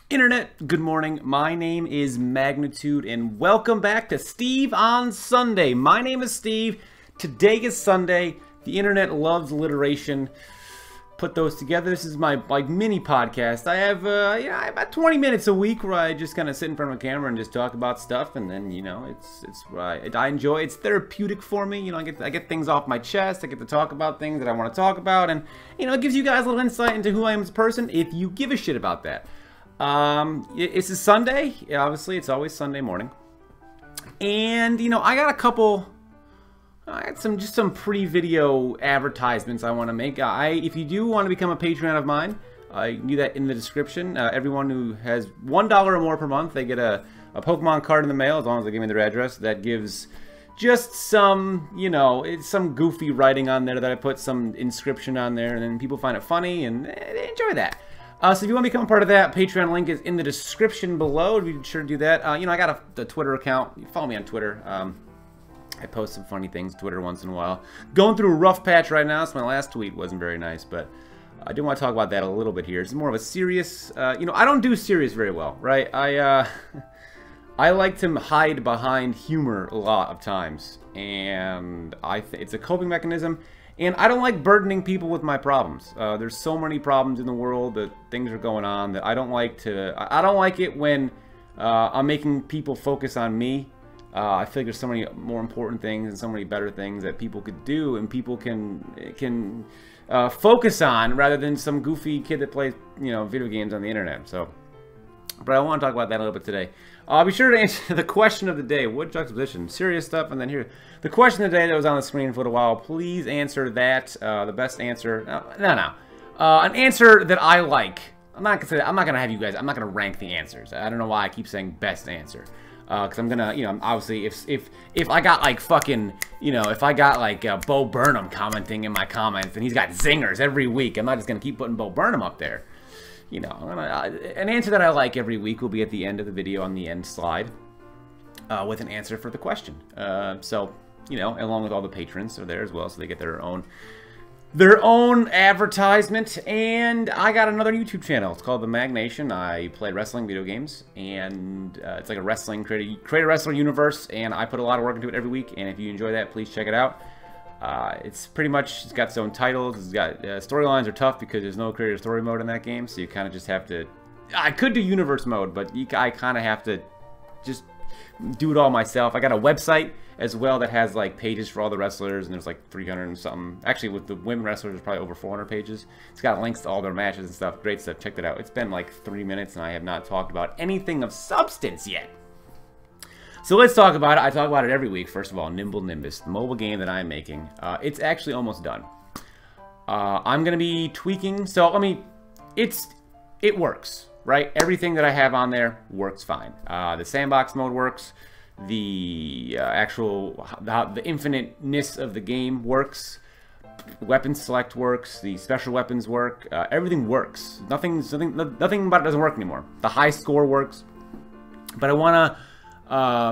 Internet, good morning. My name is Magnitude and welcome back to Steve on Sunday. My name is Steve. Today is Sunday. The internet loves alliteration. Put those together. This is my mini podcast. I have about 20 minutes a week where I just kind of sit in front of a camera and just talk about stuff, and then it's I enjoy. It's therapeutic for me. I get things off my chest. I get to talk about things that I want to talk about, and it gives you guys a little insight into who I am as a person if you give a shit about that. It's a Sunday. Obviously, it's always Sunday morning, and I got a couple. I had some pre-video advertisements I want to make. If you do want to become a Patreon of mine, I do that in the description. Everyone who has $1 or more per month, they get a Pokemon card in the mail, as long as they give me their address. That gives just some, it's some goofy writing on there that I put some inscription on there, and then people find it funny, and they enjoy that. So if you want to become a part of that, Patreon link is in the description below. Be sure to do that. I got the Twitter account. You follow me on Twitter. I post some funny things Twitter once in a while. Going through a rough patch right now, so my last tweet wasn't very nice, but I do want to talk about that a little bit here. It's more of a serious, I don't do serious very well, right? I like to hide behind humor a lot of times, and it's a coping mechanism, and I don't like burdening people with my problems. There's so many problems in the world that things are going on that I don't like it when I'm making people focus on me. I feel like there's so many more important things and so many better things that people could do and people can focus on rather than some goofy kid that plays video games on the internet. So, but I want to talk about that a little bit today. Be sure to answer the question of the day. What juxtaposition? Serious stuff, and then here the question of the day that was on the screen for a while. Please answer that. The best answer. An answer that I like. I'm not gonna have you guys. I'm not gonna rank the answers. I don't know why I keep saying best answer. Because I'm gonna, obviously, if I got like fucking, if I got like Bo Burnham commenting in my comments, and he's got zingers every week, I'm not just gonna keep putting Bo Burnham up there. An answer that I like every week will be at the end of the video on the end slide, with an answer for the question. So, along with all the patrons are there as well, so they get their own advertisement. And I got another YouTube channel. It's called The Mag Nation. I play wrestling video games, and it's like a wrestling create a wrestler universe, and I put a lot of work into it every week. And if you enjoy that, please check it out. It's got its own titles. It's got storylines are tough because there's no creator story mode in that game, so you kind of just have to. I could do universe mode, but I kind of have to just do it all myself. I got a website as well that has like pages for all the wrestlers, and there's like 300 and something. Actually, with the women wrestlers, there's probably over 400 pages. It's got links to all their matches and stuff. Great stuff. Check that out. It's been like 3 minutes, and I have not talked about anything of substance yet. So let's talk about it. I talk about it every week. First of all, Nimble Nimbus, the mobile game that I'm making. It's actually almost done. I'm gonna be tweaking. So it works, right? Everything that I have on there works fine. The sandbox mode works. The the infiniteness of the game works. Weapon select works. The special weapons work. Everything works. Nothing about it doesn't work anymore. The high score works, but I want to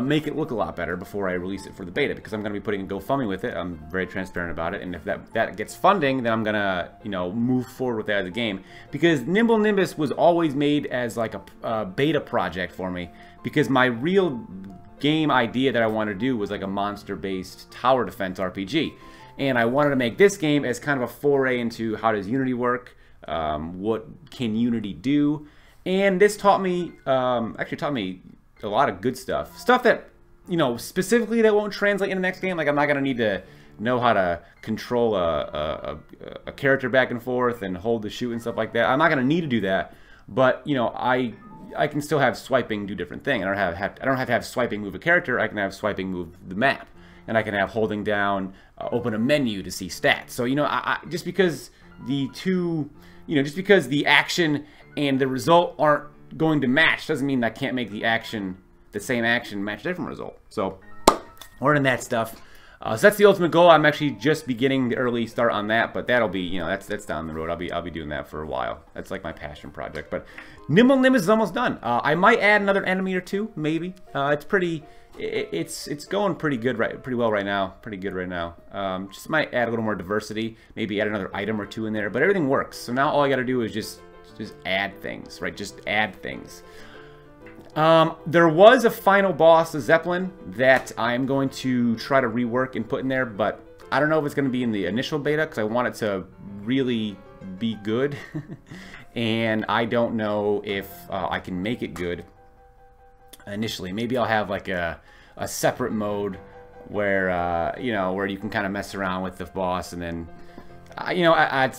make it look a lot better before I release it for the beta, because I'm going to be putting a GoFundMe with it. I'm very transparent about it, and if that gets funding, then I'm going to move forward with that as a game, because Nimble Nimbus was always made as like a beta project for me, because my real game idea that I wanted to do was like a monster-based tower defense RPG, and I wanted to make this game as kind of a foray into how does Unity work, what can Unity do, and this actually taught me a lot of good stuff that specifically that won't translate in the next game. Like, I'm not gonna need to know how to control a character back and forth and hold the shoot and stuff like that. I'm not gonna need to do that, but I can still have swiping do different things. I don't have to have swiping move a character. I can have swiping move the map, and I can have holding down open a menu to see stats. So just because just because the action and the result aren't going to match doesn't mean I can't make the same action match a different result. So learning that stuff. So that's the ultimate goal. I'm actually just beginning the early start on that, but that'll be, that's down the road. I'll be doing that for a while. That's like my passion project. But Nimble Nimbus is almost done. I might add another enemy or two, maybe. It's going pretty well right now. Pretty good right now. Just might add a little more diversity. Maybe add another item or two in there. But everything works. So now all I got to do is just just add things, right? Just add things. There was a final boss, the Zeppelin, that I'm going to try to rework and put in there, but I don't know if it's going to be in the initial beta because I want it to really be good. And I don't know if I can make it good initially. Maybe I'll have like a separate mode where, you know, where you can kind of mess around with the boss and then... you know, I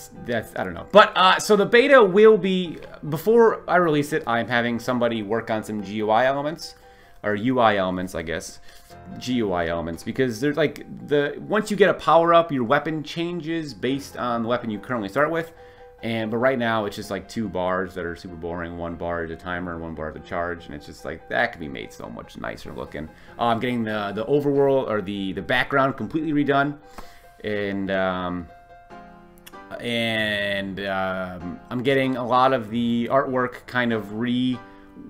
don't know. But, so the beta will be, before I release it, I'm having somebody work on some GUI elements, or UI elements, I guess. GUI elements, because there's like, once you get a power-up, your weapon changes based on the weapon you currently start with. But right now, it's just like 2 bars that are super boring. 1 bar is a timer and 1 bar is a charge, and it's just like, that could be made so much nicer looking. I'm getting the overworld, or the background completely redone. And I'm getting a lot of the artwork kind of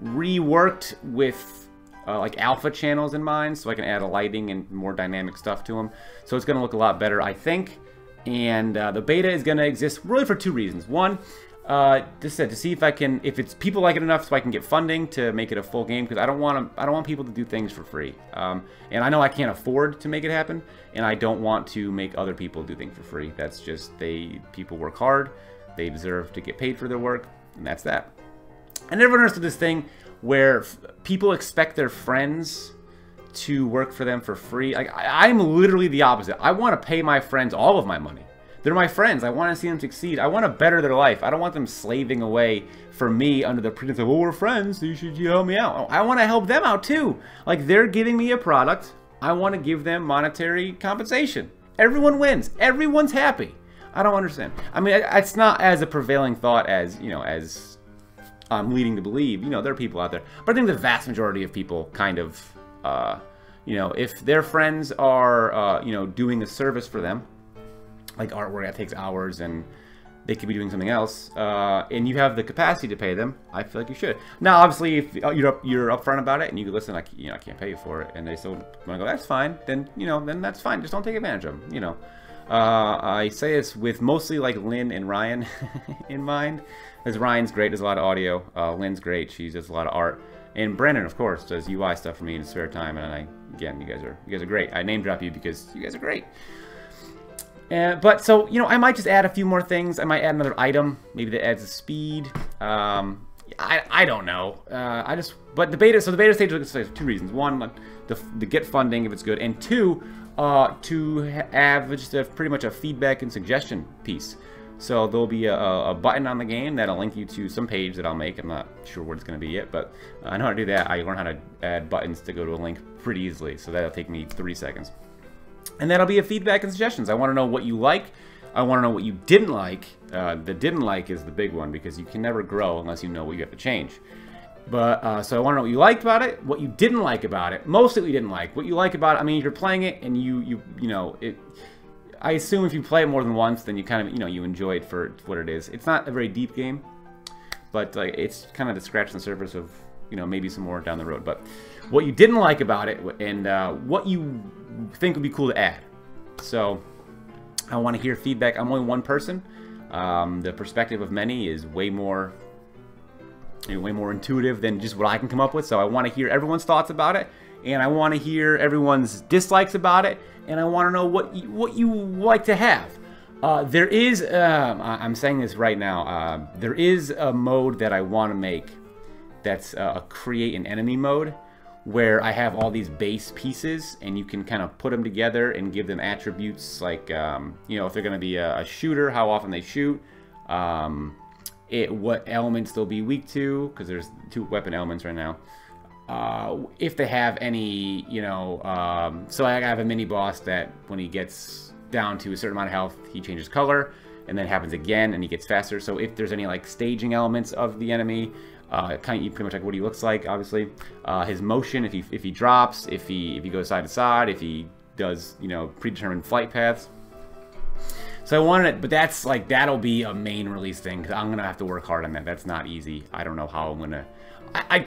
reworked with like alpha channels in mind, so I can add a lighting and more dynamic stuff to them. So it's going to look a lot better, I think. And the beta is going to exist really for 2 reasons. One, just to see if people like it enough, so I can get funding to make it a full game, because I don't want people to do things for free. And I know I can't afford to make it happen, and I don't want to make other people do things for free. That's just, people work hard, they deserve to get paid for their work, and that's that. I never understood this thing where people expect their friends to work for them for free. Like, I'm literally the opposite. I want to pay my friends all of my money. They're my friends. I want to see them succeed. I want to better their life. I don't want them slaving away for me under the pretense of, well, we're friends, so you help me out. I want to help them out too. Like, they're giving me a product. I want to give them monetary compensation. Everyone wins. Everyone's happy. I don't understand. I mean, it's not as a prevailing thought as, you know, as I'm leading to believe. You know, there are people out there. But I think the vast majority of people kind of, you know, if their friends are, you know, doing a service for them, like artwork that takes hours and they could be doing something else, and you have the capacity to pay them, I feel like you should. Now, obviously, if you're upfront about it and you can listen, like, you know, I can't pay you for it, and they still want to go, that's fine, then, you know, then that's fine. Just don't take advantage of them, you know. I say this with mostly, like, Lynn and Ryan in mind, because Ryan's great, does a lot of audio. Lynn's great, she does a lot of art. And Brandon, of course, does UI stuff for me in his spare time, and again, you guys are great. I name drop you because you guys are great. But so, you know, I might just add a few more things. I might add another item, maybe that adds a speed. I don't know. But the beta stage looks like 2 reasons. One, to get funding if it's good, and 2, to have just pretty much a feedback and suggestion piece. So there'll be a button on the game that'll link you to some page that I'll make. I'm not sure what it's going to be yet, but I know how to do that. I learned how to add buttons to go to a link pretty easily, so that'll take me 3 seconds. And that'll be a feedback and suggestions. I want to know what you like. I want to know what you didn't like. The didn't like is the big one, because you can never grow unless you know what you have to change. But so I want to know what you liked about it, what you didn't like about it. Mostly what you didn't like. What you like about it, I mean, if you're playing it and you know it. I assume if you play it more than once, then you kind of, you know, you enjoy it for what it is. It's not a very deep game, but like, it's kind of to scratch the surface of, you know, maybe some more down the road. But what you didn't like about it, and what you think would be cool to add. So I want to hear feedback. I'm only one person. The perspective of many is way more intuitive than just what I can come up with. So I want to hear everyone's thoughts about it, and I want to hear everyone's dislikes about it, and I want to know what you like to have. There is, I'm saying this right now, there is a mode that I want to make that's a create an enemy mode, where I have all these base pieces, and you can kind of put them together and give them attributes, like, you know, if they're going to be a shooter, how often they shoot, what elements they'll be weak to, because there's 2 weapon elements right now. If they have any, you know, so I have a mini boss that when he gets down to a certain amount of health, he changes color, and then it happens again, and he gets faster. So if there's any like staging elements of the enemy, kind of pretty much like what he looks like, obviously, his motion, if he drops, if he goes side to side, if he does, you know, predetermined flight paths. So I wanted it, but that's like, that'll be a main release thing, because I'm gonna have to work hard on that. That's not easy. I don't know how I'm gonna.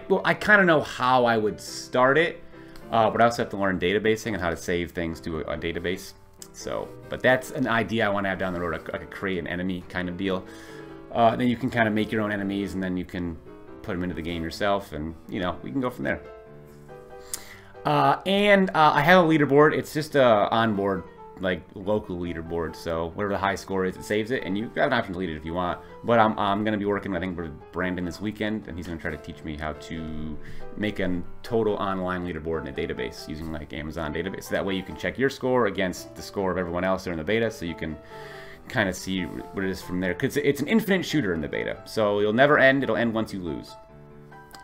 Well, I kind of know how I would start it, but I also have to learn databasing and how to save things to a database. So, but that's an idea I want to have down the road. I could create an enemy kind of deal. then you can kind of make your own enemies, and then you can put them into the game yourself, and you know, we can go from there. I have a leaderboard. It's just a onboard, like local leaderboard. So whatever the high score is, it saves it, and you've got an option to delete it if you want. But I'm gonna be working, I think, with Brandon this weekend, and he's gonna try to teach me how to make a total online leaderboard in a database using like Amazon database. So that way you can check your score against the score of everyone else there in the beta, so you can kind of see what it is from there. Because it's an infinite shooter in the beta, so it'll never end. It'll end once you lose.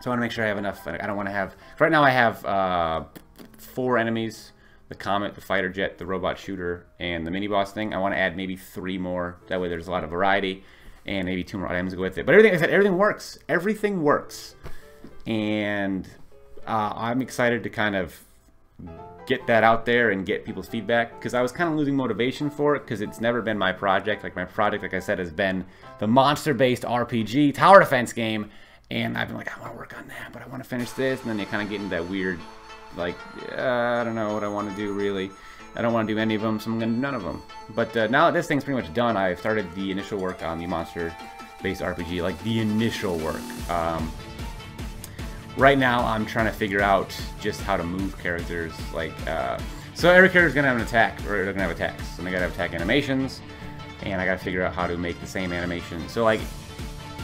So I want to make sure I have enough. I don't want to have... Right now I have 4 enemies. The Comet, the Fighter Jet, the Robot Shooter, and the Mini-Boss thing. I want to add maybe 3 more. That way there's a lot of variety. And maybe 2 more items to go with it. But everything, I said, everything works. Everything works. And I'm excited to kind of get that out there and get people's feedback. Because I was kind of losing motivation for it. Because it's never been my project. Like, my project, like I said, has been the monster-based RPG tower defense game. And I've been like, I want to work on that, but I want to finish this. And then you kind of get into that weird, like, I don't know what I want to do, really. I don't want to do any of them, so I'm going to do none of them. But now that this thing's pretty much done, I've started the initial work on the monster-based RPG, like the initial work. Right now, I'm trying to figure out just how to move characters. Like, so every character's going to have an attack, or they're going to have attacks. And they got to have attack animations, and I got to figure out how to make the same animation. So, like,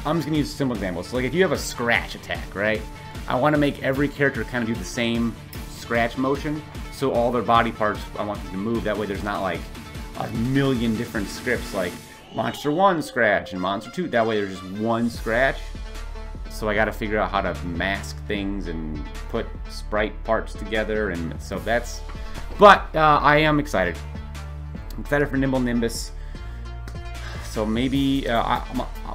I'm just going to use a simple example. So, like, if you have a scratch attack, right? I want to make every character kind of do the same scratch motion. So all their body parts, I want them to move. That way there's not, like, a million different scripts, like Monster 1 scratch and Monster 2. That way there's just one scratch. So I got to figure out how to mask things and put sprite parts together. And so that's... But I am excited. I'm excited for Nimble Nimbus. So maybe,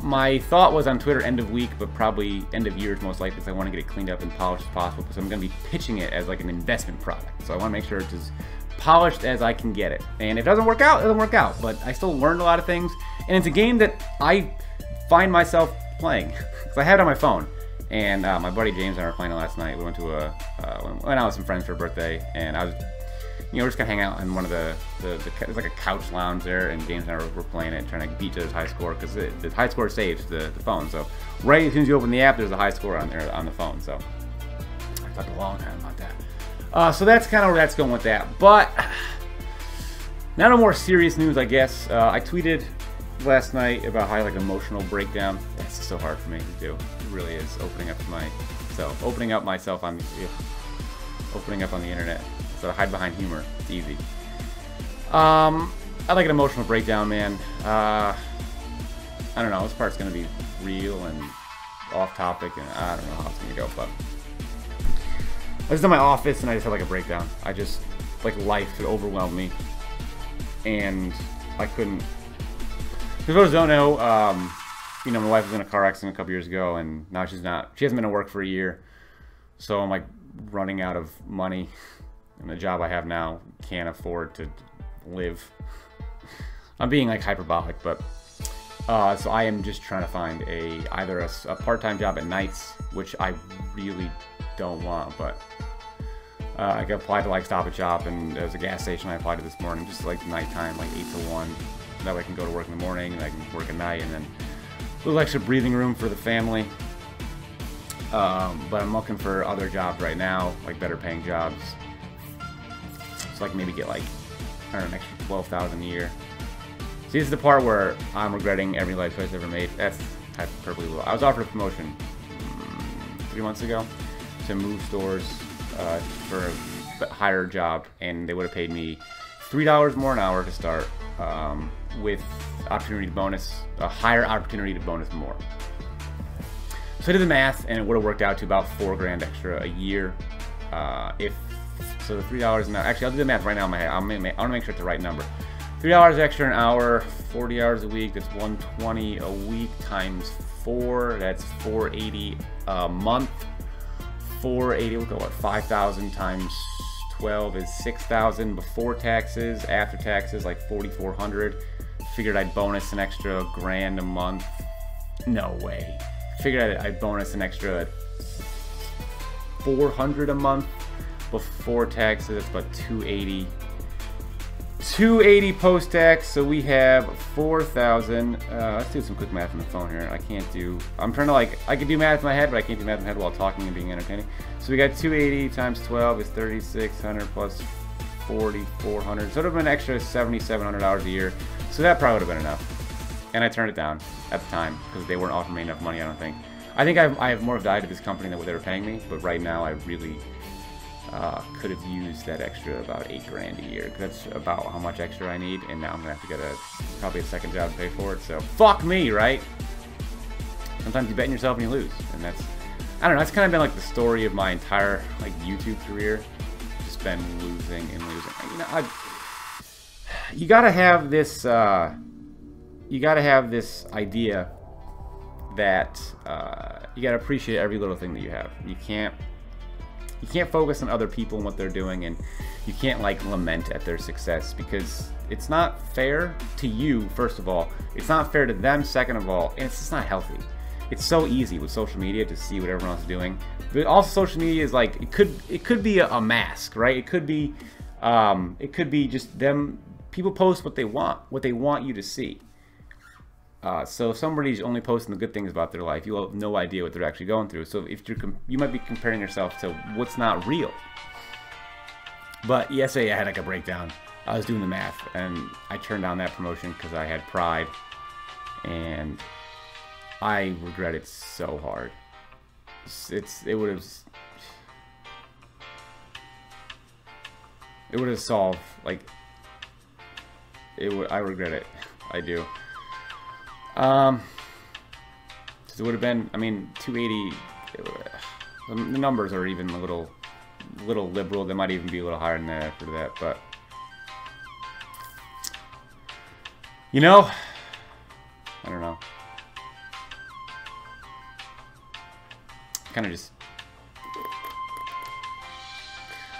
my thought was on Twitter end of week, but probably end of year is most likely, because I want to get it cleaned up and polished as possible, because I'm going to be pitching it as like an investment product. So I want to make sure it's as polished as I can get it. And if it doesn't work out, it doesn't work out. But I still learned a lot of things, and it's a game that I find myself playing, because I have it on my phone. And my buddy James and I were playing it last night. We went to went out with some friends for a birthday, and I was... You know, we're just gonna hang out in one of there's like a couch lounge there, and James and I were playing it, trying to beat each other's high score, because the high score saves the phone. So right as soon as you open the app, there's a high score on there on the phone. So I talked a long time about that. So that's kind of where that's going with that. But now to more serious news, I guess. I tweeted last night about how I like emotional breakdown. That's so hard for me to do. It really is, opening up myself on the internet. So I hide behind humor. It's easy. I like an emotional breakdown, man. I don't know. This part's gonna be real and off topic, and I don't know how it's gonna go. But I was in my office and I just had like a breakdown. I just, like, life had overwhelmed me, and I couldn't. For those who don't know, you know, my wife was in a car accident a couple years ago, and now she hasn't been to work for a year. So I'm like running out of money. And the job I have now can't afford to live. I'm being like hyperbolic, but so I am just trying to find either a part-time job at nights, which I really don't want, but I applied to like Stop and Shop, and there's a gas station I applied to this morning, just like nighttime, like 8 to 1. That way I can go to work in the morning, and I can work at night, and then a little extra breathing room for the family. But I'm looking for other jobs right now, like better paying jobs. So I can maybe get like, I don't know, an extra $12,000 a year. See, this is the part where I'm regretting every life choice I've ever made. That's hyperbole low. I was offered a promotion 3 months ago to move stores for a higher job, and they would have paid me $3 more an hour to start, with opportunity to bonus, a higher opportunity to bonus more. So I did the math, and it would have worked out to about $4 grand extra a year. So the $3 an hour, actually I'll do the math right now in my head. I want to make sure it's the right number. $3 extra an hour, 40 hours a week, that's $120 a week times 4, that's $480 a month. 480, we'll go what, 5,000 times 12 is 6,000 before taxes. After taxes, like 4,400. Figured I'd bonus an extra grand a month. No way. Figured I'd bonus an extra 400 a month. Before taxes, it's about 280. 280 post-tax, so we have 4,000. Let's do some quick math on the phone here. I can't do, I'm trying to like, I can do math in my head, but I can't do math in my head while talking and being entertaining. So we got 280 times 12 is 3,600 plus 4,400. So it would have been an extra $7,700 a year. So that probably would have been enough. And I turned it down at the time because they weren't offering me enough money, I don't think. I think I have more value to this company than what they were paying me, but right now I really could have used that extra about $8 grand a year. That's about how much extra I need, and now I'm gonna have to get probably a second job to pay for it. So fuck me, right? Sometimes you bet on yourself and you lose, and that's, I don't know. That's kind of been like the story of my entire like YouTube career. Just been losing and losing. You know, you gotta have this. You gotta have this idea that you gotta appreciate every little thing that you have. You can't focus on other people and what they're doing, and you can't like lament at their success, because it's not fair to you, first of all. It's not fair to them, second of all, and it's just not healthy. It's so easy with social media to see what everyone else is doing, but also social media is like, it could be a mask, right? It could be just them. People post what they want you to see. So if somebody's only posting the good things about their life, you have no idea what they're actually going through. So if you might be comparing yourself to what's not real. But yesterday I had like a breakdown. I was doing the math, and I turned down that promotion because I had pride, and I regret it so hard. It would have solved, like, I regret it. I do. So it would have been, I mean, 280. The numbers are even a little liberal. They might even be a little higher than that after that. But you know, I don't know. Kind of just,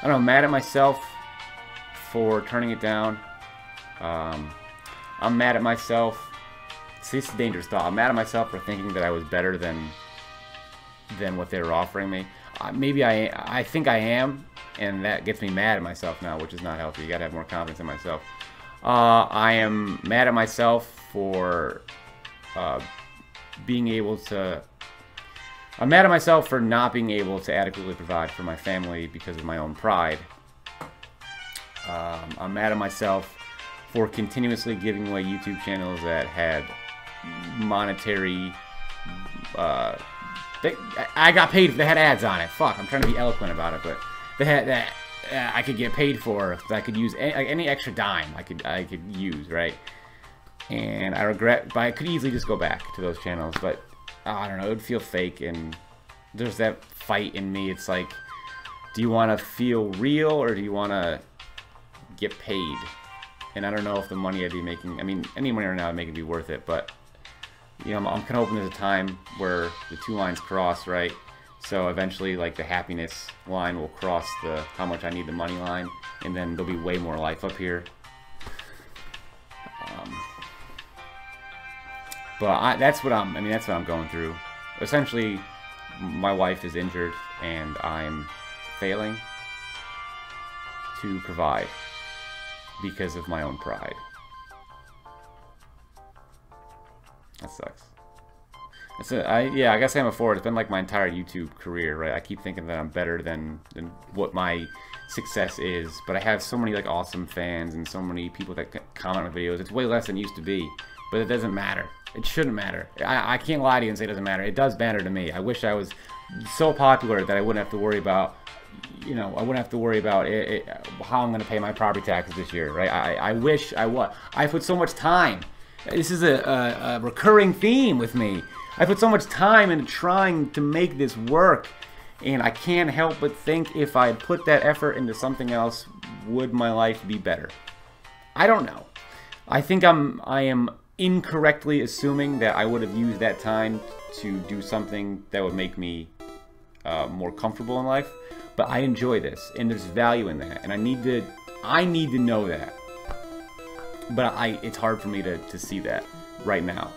I don't know. Mad at myself for turning it down. I'm mad at myself. See, it's a dangerous thought. I'm mad at myself for thinking that I was better than what they were offering me. Maybe I think I am, and that gets me mad at myself now, which is not healthy. You gotta have more confidence in myself. I am mad at myself for being able to. I'm mad at myself for not being able to adequately provide for my family because of my own pride. I'm mad at myself for continuously giving away YouTube channels that had monetary, I got paid if they had ads on it. Fuck, I'm trying to be eloquent about it, but they had that I could get paid for. I could use any extra dime I could use, right? And I regret, but I could easily just go back to those channels, but I don't know, it would feel fake, and there's that fight in me. It's like, do you want to feel real, or do you want to get paid? And I don't know if the money I'd be making, I mean, any money right now would make it be worth it, but you know, I'm kind of hoping there's a time where the two lines cross, right? So eventually, like, the happiness line will cross the how much I need the money line, and then there'll be way more life up here. But that's what I'm going through. Essentially, my wife is injured, and I'm failing to provide because of my own pride. That sucks. Yeah, I guess I'm a forward. It's been like my entire YouTube career, right? I keep thinking that I'm better than what my success is, but I have so many like awesome fans and so many people that comment on videos. It's way less than it used to be, but it doesn't matter. It shouldn't matter. I can't lie to you and say it doesn't matter. It does matter to me. I wish I was so popular that I wouldn't have to worry about, you know, I wouldn't have to worry about how I'm going to pay my property taxes this year, right? I wish I was. I put so much time. This is a recurring theme with me. I put so much time into trying to make this work, and I can't help but think if I had put that effort into something else, would my life be better? I don't know. I think I am incorrectly assuming that I would have used that time to do something that would make me more comfortable in life, but I enjoy this, and there's value in that, and I need to know that. But it's hard for me to see that right now.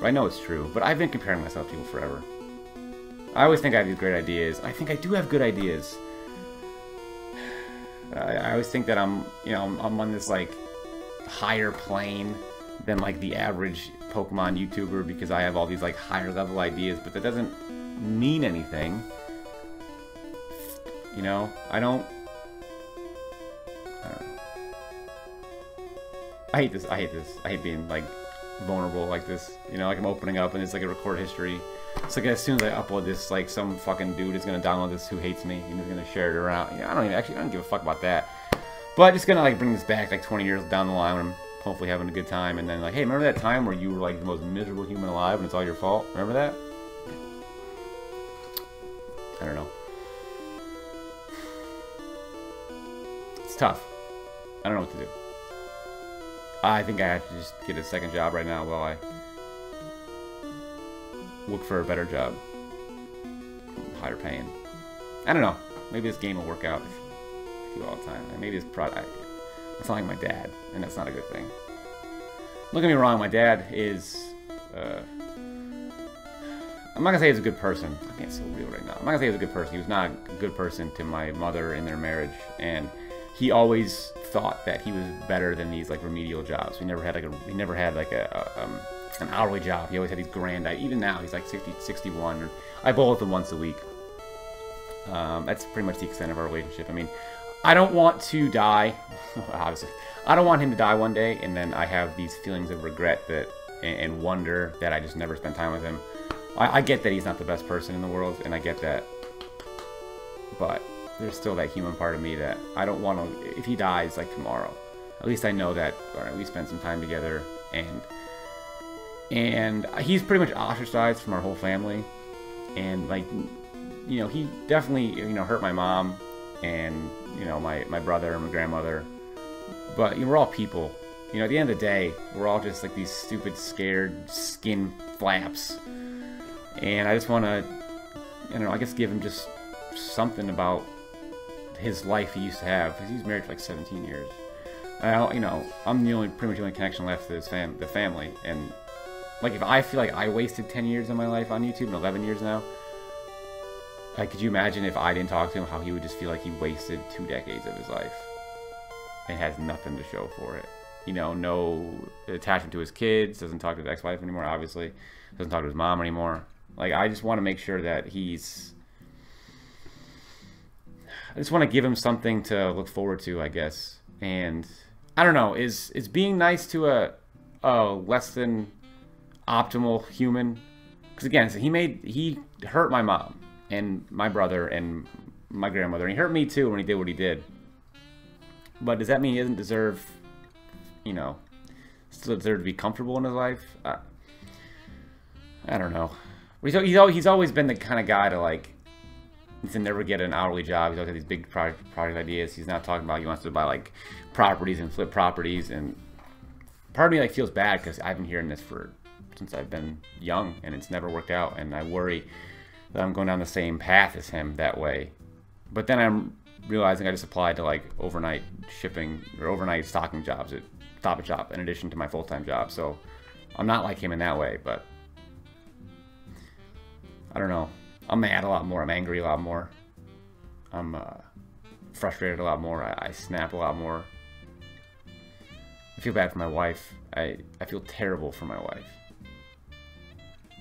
I know it's true, but I've been comparing myself to people forever. I always think I have these great ideas. I think I do have good ideas. I always think that I'm on this like higher plane than like the average Pokemon YouTuber because I have all these like higher level ideas, but that doesn't mean anything. You know, I don't know. I hate this. I hate being like vulnerable like this. You know, like I'm opening up and it's like a record history. It's like as soon as I upload this, like some fucking dude is gonna download this who hates me and is gonna share it around. Yeah, I don't give a fuck about that. But just gonna like bring this back like 20 years down the line when I'm hopefully having a good time, and then like, hey, remember that time where you were like the most miserable human alive and it's all your fault? Remember that? I don't know. It's tough. I don't know what to do. I think I have to just get a second job right now while I look for a better job. Higher paying. I don't know. Maybe this game will work out all the time. Maybe it's product. It's not like my dad, and that's not a good thing. Don't get me wrong, my dad is. I'm not gonna say he's a good person. I can't so real right now. I'm not gonna say he's a good person. He was not a good person to my mother in their marriage, and he always thought that he was better than these like remedial jobs. He never had like an hourly job. He always had these grand. Even now, he's like 60, 61. I bowl with him once a week. That's pretty much the extent of our relationship. I mean, I don't want to die. Obviously, I don't want him to die one day, and then I have these feelings of regret that and wonder that I just never spent time with him. I get that he's not the best person in the world, and I get that, but there's still that human part of me that I don't want to. If he dies like tomorrow, at least I know that we spent some time together, and he's pretty much ostracized from our whole family, and like, you know, he definitely, you know, hurt my mom and, you know, my brother and my grandmother, but you know, we're all people. You know, at the end of the day, we're all just like these stupid, scared skin flaps, and I just want to, you know, I guess give him just something about his life he used to have, because he's married for like 17 years. You know, I'm pretty much the only connection left to the family, and like if I feel like I wasted 10 years of my life on YouTube and 11 years now, like could you imagine if I didn't talk to him, how he would just feel like he wasted 2 decades of his life and has nothing to show for it. You know, no attachment to his kids, doesn't talk to his ex-wife anymore, obviously, doesn't talk to his mom anymore. Like, I just want to make sure that I just want to give him something to look forward to, I guess. And I don't know, is being nice to a less than optimal human? Because again, so he hurt my mom and my brother and my grandmother, and he hurt me too when he did what he did. But does that mean he doesn't deserve, you know, still deserve to be comfortable in his life? I don't know. He's always been the kind of guy to like, to never get an hourly job. He's always had these big project ideas. He's not talking about he wants to buy like properties and flip properties, and part of me like feels bad because I've been hearing this since I've been young, and it's never worked out, and I worry that I'm going down the same path as him that way. But then I'm realizing I just applied to like overnight shipping or overnight stocking jobs at Stop and Shop in addition to my full-time job, so I'm not like him in that way. But I don't know. I'm mad a lot more. I'm angry a lot more. I'm frustrated a lot more. I snap a lot more. I feel bad for my wife. I feel terrible for my wife.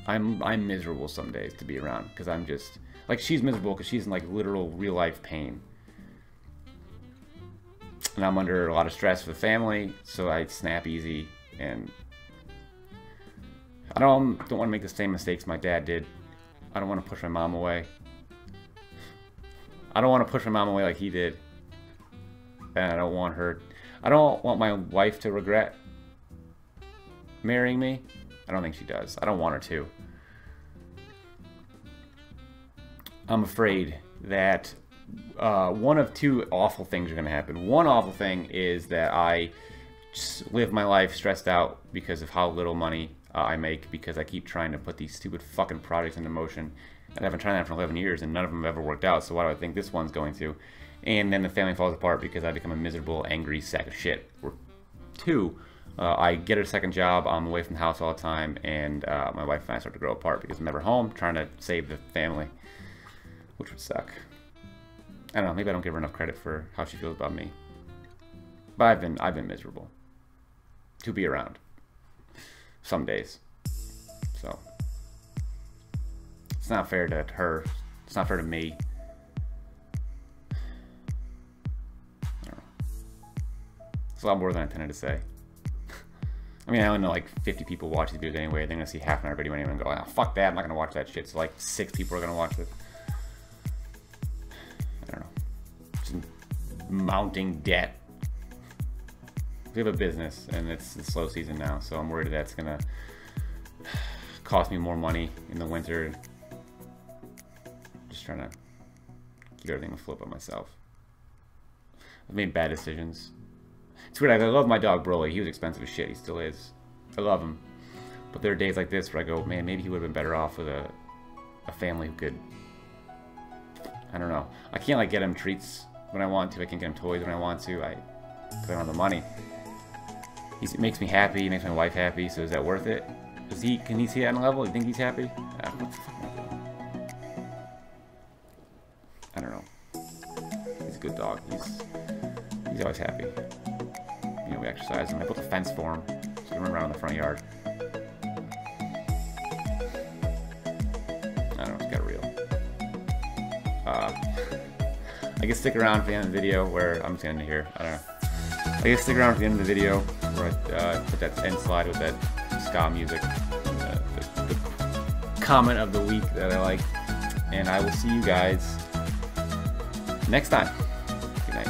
I'm miserable some days to be around because I'm just like, she's miserable because she's in like literal real life pain, and I'm under a lot of stress for the family, so I snap easy, and I don't want to make the same mistakes my dad did. I don't want to push my mom away. I don't want to push my mom away like he did. And I don't want my wife to regret marrying me. I don't think she does. I don't want her to. I'm afraid that one of two awful things are going to happen. One awful thing is that I just live my life stressed out because of how little money I make, because I keep trying to put these stupid fucking projects into motion, and I've been trying that for 11 years and none of them have ever worked out, so why do I think this one's going to? And then the family falls apart because I become a miserable, angry sack of shit. Or two, I get a second job, I'm away from the house all the time, and my wife and I start to grow apart because I'm never home trying to save the family, which would suck. I don't know, maybe I don't give her enough credit for how she feels about me, but I've been miserable. to be around some days. So it's not fair to her. It's not fair to me. I don't know. It's a lot more than I intended to say. I mean, I only know like 50 people watch these videos anyway. They're gonna see half an hour video anyway and go, oh, fuck that, I'm not gonna watch that shit. So like 6 people are gonna watch it. I don't know. Just mounting debt. We have a business and it's the slow season now, so I'm worried that's gonna cost me more money in the winter. Just trying to keep everything afloat by myself. I've made bad decisions. It's weird, I love my dog Broly. He was expensive as shit, he still is. I love him. But there are days like this where I go, man, maybe he would have been better off with a family who could, I don't know. I can't like get him treats when I want to. I can't get him toys when I want to. Because I don't have the money. It makes me happy, he makes my wife happy, so is that worth it? Can he see that on a level? You think he's happy? I don't know. He's a good dog. He's always happy. You know, we exercise him. I built a fence for him, so he can run around in the front yard. I don't know, it's got real. I guess stick around for the end of the video where I'm just gonna end it here. I don't know. I guess stick around for the end of the video where I put that end slide with that ska music, the comment of the week that I like, and I will see you guys next time. Good night.